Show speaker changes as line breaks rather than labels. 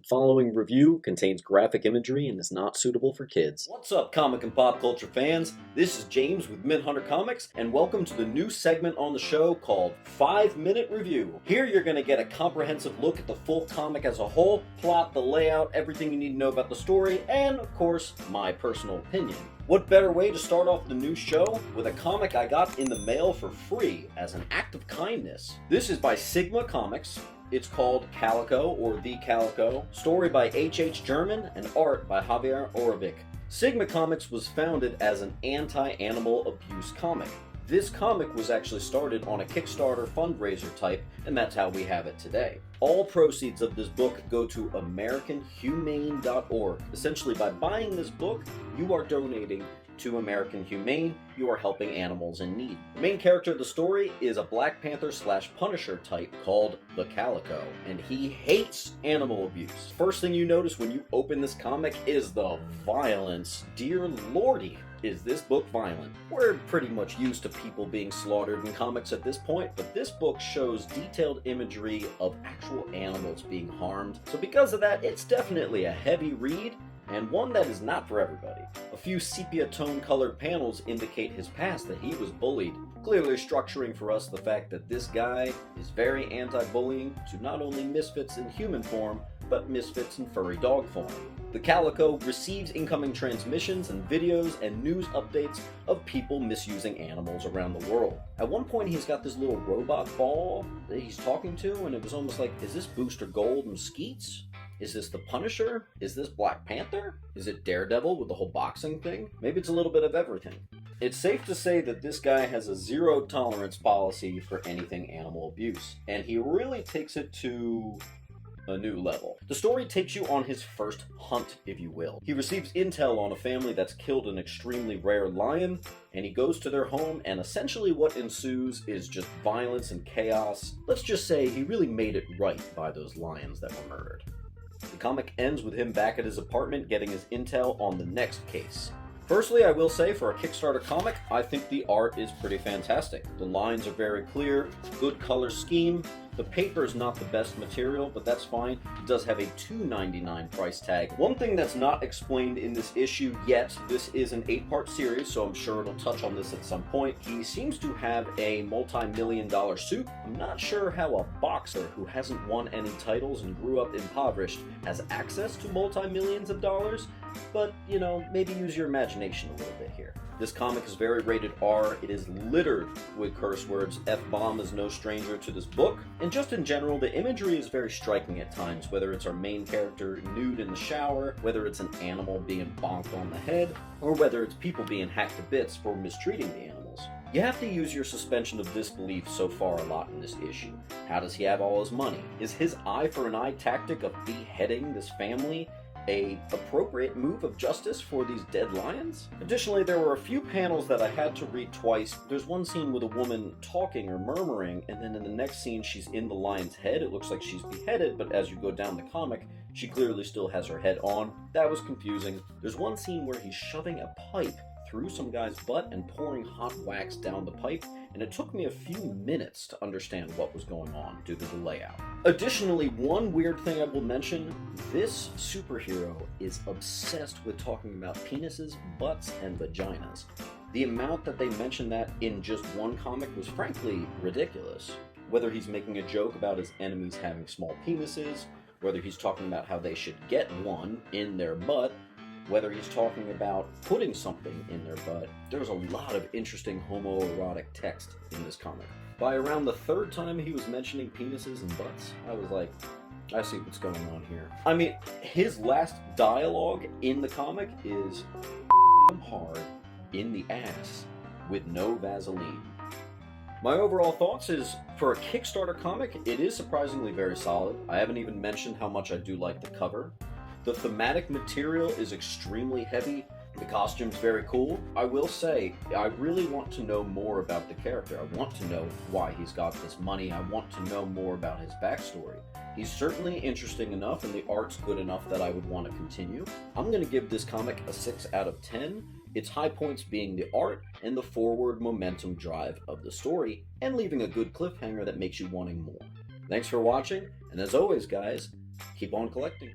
The following review contains graphic imagery and is not suitable for kids.
What's up, comic and pop culture fans? This is James with Hunter Comics, and welcome to the new segment on the show called 5-Minute Review. Here you're going to get a comprehensive look at the full comic as a whole, plot, the layout, everything you need to know about the story, and of course, my personal opinion. What better way to start off the new show with a comic I got in the mail for free as an act of kindness. This is by Sigma Comics. It's called Calico, or The Calico, story by H.H. German, and art by Javier Orabic. Sigma Comics was founded as an anti-animal abuse comic. This comic was actually started on a Kickstarter fundraiser type, and that's how we have it today. All proceeds of this book go to AmericanHumane.org. Essentially, by buying this book, you are donating to American Humane. You are helping animals in need. The main character of the story is a Black Panther / Punisher type called the Calico, and he hates animal abuse. First thing you notice when you open this comic is the violence. Dear lordy, is this book violent. We're pretty much used to people being slaughtered in comics at this point, but this book shows detailed imagery of actual animals being harmed. So because of that, it's definitely a heavy read, and one that is not for everybody. A few sepia tone colored panels indicate his past, that he was bullied, clearly structuring for us the fact that this guy is very anti-bullying to not only misfits in human form, but misfits in furry dog form. The Calico receives incoming transmissions and videos and news updates of people misusing animals around the world. At one point he's got this little robot ball that he's talking to, and it was almost like, is this Booster Gold and Skeets? Is this the Punisher? Is this Black Panther? Is it Daredevil with the whole boxing thing? Maybe it's a little bit of everything. It's safe to say that this guy has a zero tolerance policy for anything animal abuse, and he really takes it to a new level. The story takes you on his first hunt, if you will. He receives intel on a family that's killed an extremely rare lion, and he goes to their home, and essentially what ensues is just violence and chaos. Let's just say he really made it right by those lions that were murdered. The comic ends with him back at his apartment getting his intel on the next case. Firstly, I will say, for a Kickstarter comic, I think the art is pretty fantastic. The lines are very clear, good color scheme. The paper is not the best material, but that's fine. It does have a $2.99 price tag. One thing that's not explained in this issue yet, this is an 8-part series, so I'm sure it'll touch on this at some point. He seems to have a multi-million-dollar suit. I'm not sure how a boxer who hasn't won any titles and grew up impoverished has access to multi-millions of dollars, but, you know, maybe use your imagination a little bit here. This comic is very rated R. It is littered with curse words. F-bomb is no stranger to this book. And just in general, the imagery is very striking at times, whether it's our main character nude in the shower, whether it's an animal being bonked on the head, or whether it's people being hacked to bits for mistreating the animals. You have to use your suspension of disbelief so far a lot in this issue. How does he have all his money? Is his eye for an eye tactic of beheading this family an appropriate move of justice for these dead lions? Additionally, there were a few panels that I had to read twice. There's one scene with a woman talking or murmuring, and then in the next scene she's in the lion's head. It looks like she's beheaded, but as you go down the comic, she clearly still has her head on. That was confusing. There's one scene where he's shoving a pipe through some guy's butt and pouring hot wax down the pipe, and it took me a few minutes to understand what was going on due to the layout. Additionally, one weird thing I will mention, this superhero is obsessed with talking about penises, butts, and vaginas. The amount that they mention that in just one comic was frankly ridiculous. Whether he's making a joke about his enemies having small penises, whether he's talking about how they should get one in their butt, whether he's talking about putting something in their butt, there's a lot of interesting homoerotic text in this comic. By around the third time he was mentioning penises and butts, I was like, I see what's going on here. I mean, his last dialogue in the comic is hard in the ass with no Vaseline. My overall thoughts is, for a Kickstarter comic, it is surprisingly very solid. I haven't even mentioned how much I do like the cover. The thematic material is extremely heavy. The costume's very cool. I will say, I really want to know more about the character. I want to know why he's got this money. I want to know more about his backstory. He's certainly interesting enough, and the art's good enough that I would want to continue. I'm going to give this comic a 6 out of 10. Its high points being the art and the forward momentum drive of the story, and leaving a good cliffhanger that makes you wanting more. Thanks for watching, and as always guys, keep on collecting.